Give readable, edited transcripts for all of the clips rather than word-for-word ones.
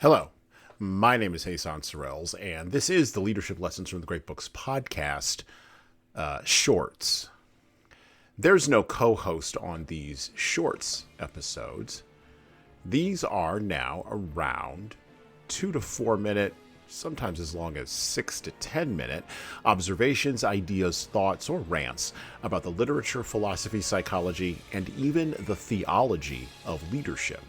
Hello, my name is Hassan Sorrells, and this is the Leadership Lessons from the Great Books podcast shorts. There's no co-host on these shorts episodes. These are now around 2 to 4 minute, sometimes as long as 6 to 10 minute observations, ideas, thoughts, or rants about the literature, philosophy, psychology, and even the theology of leadership.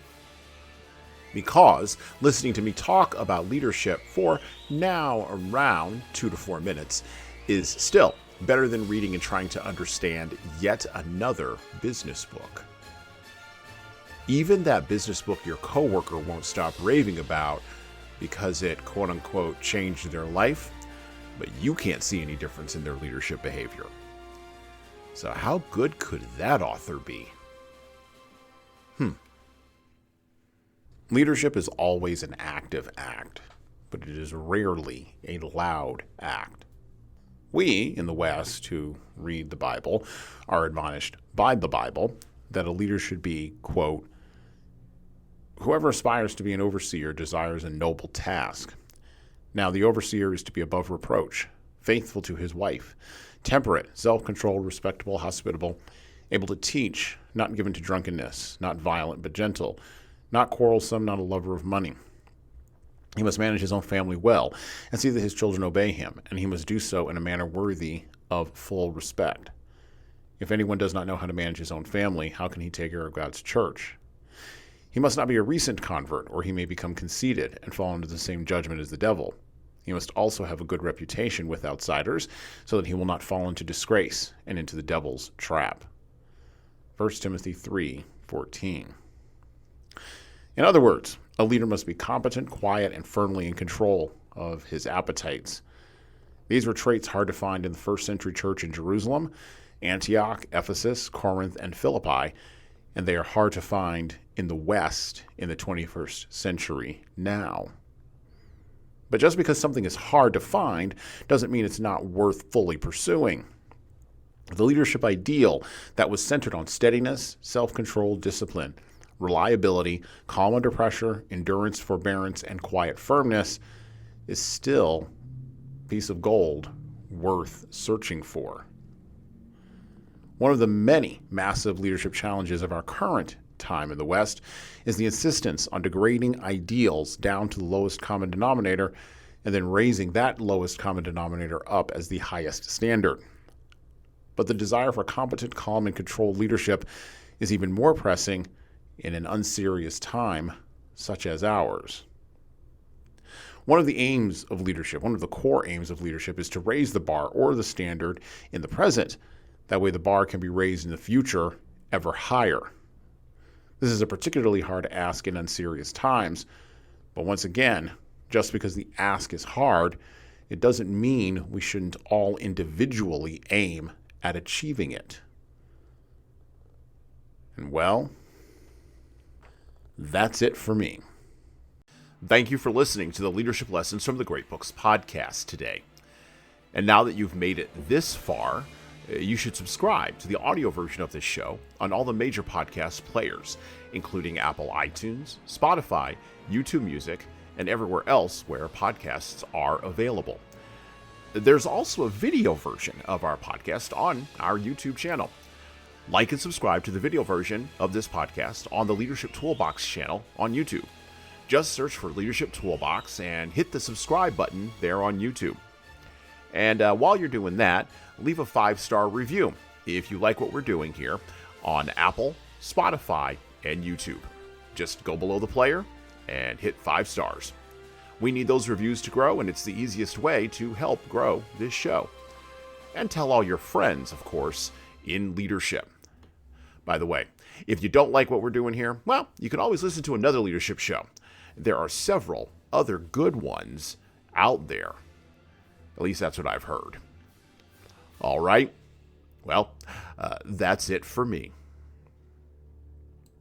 Because listening to me talk about leadership for now around 2 to 4 minutes is still better than reading and trying to understand yet another business book. Even that business book your coworker won't stop raving about because it quote-unquote changed their life, but you can't see any difference in their leadership behavior. So how good could that author be? Leadership is always an active act, but it is rarely a loud act. We, in the West, who read the Bible, are admonished by the Bible that a leader should be, quote, whoever aspires to be an overseer desires a noble task. Now the overseer is to be above reproach, faithful to his wife, temperate, self-controlled, respectable, hospitable, able to teach, not given to drunkenness, not violent but gentle, not quarrelsome, not a lover of money. He must manage his own family well and see that his children obey him, and he must do so in a manner worthy of full respect. If anyone does not know how to manage his own family, how can he take care of God's church? He must not be a recent convert, or he may become conceited and fall into the same judgment as the devil. He must also have a good reputation with outsiders, so that he will not fall into disgrace and into the devil's trap. 1 Timothy 3:14. In other words, a leader must be competent, quiet, and firmly in control of his appetites. These were traits hard to find in the first century church in Jerusalem, Antioch, Ephesus, Corinth, and Philippi, and they are hard to find in the West in the 21st century now. But just because something is hard to find doesn't mean it's not worth fully pursuing. The leadership ideal that was centered on steadiness, self-control, discipline, reliability, calm under pressure, endurance, forbearance, and quiet firmness is still a piece of gold worth searching for. One of the many massive leadership challenges of our current time in the West is the insistence on degrading ideals down to the lowest common denominator and then raising that lowest common denominator up as the highest standard. But the desire for competent, calm, and controlled leadership is even more pressing in an unserious time such as ours. One of the aims of leadership, one of the core aims of leadership, is to raise the bar or the standard in the present. That way the bar can be raised in the future ever higher. This is a particularly hard ask in unserious times, but once again, just because the ask is hard, it doesn't mean we shouldn't all individually aim at achieving it. And well, that's it for me. Thank you for listening to the Leadership Lessons from the Great Books podcast today. And now that you've made it this far, you should subscribe to the audio version of this show on all the major podcast players, including Apple iTunes, Spotify, YouTube Music, and everywhere else where podcasts are available. There's also a video version of our podcast on our YouTube channel. Like and subscribe to the video version of this podcast on the Leadership Toolbox channel on YouTube. Just search for Leadership Toolbox and hit the subscribe button there on YouTube. And while you're doing that, leave a 5-star review if you like what we're doing here on Apple, Spotify, and YouTube. Just go below the player and hit 5 stars. We need those reviews to grow, and it's the easiest way to help grow this show. And tell all your friends, of course, in leadership. By the way, if you don't like what we're doing here, well, you can always listen to another leadership show. There are several other good ones out there. At least that's what I've heard. All right. Well, that's it for me.